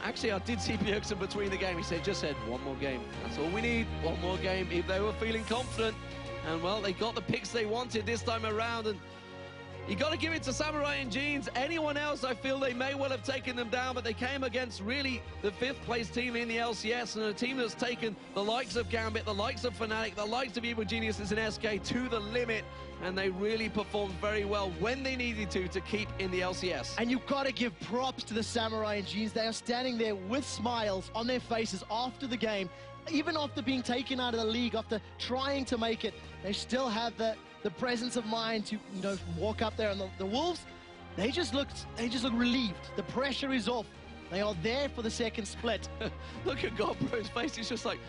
Actually, I did see Bjergsen between the game. He just said, one more game. That's all we need, one more game, if they were feeling confident. And, well, they got the picks they wanted this time around. And you got to give it to Samurai and Jeans. Anyone else, I feel they may well have taken them down, but they came against really the 5th place team in the LCS, and a team that's taken the likes of Gambit, the likes of Fnatic, the likes of Evil Geniuses and SK to the limit, and they really performed very well when they needed to keep in the LCS. And you've got to give props to the Samurai and Jeans. They are standing there with smiles on their faces after the game. Even after being taken out of the league, after trying to make it, they still have the presence of mind to, you know, walk up there. And the Wolves, they just look relieved. The pressure is off. They are there for the second split. Look at Godbro's face. He's just like,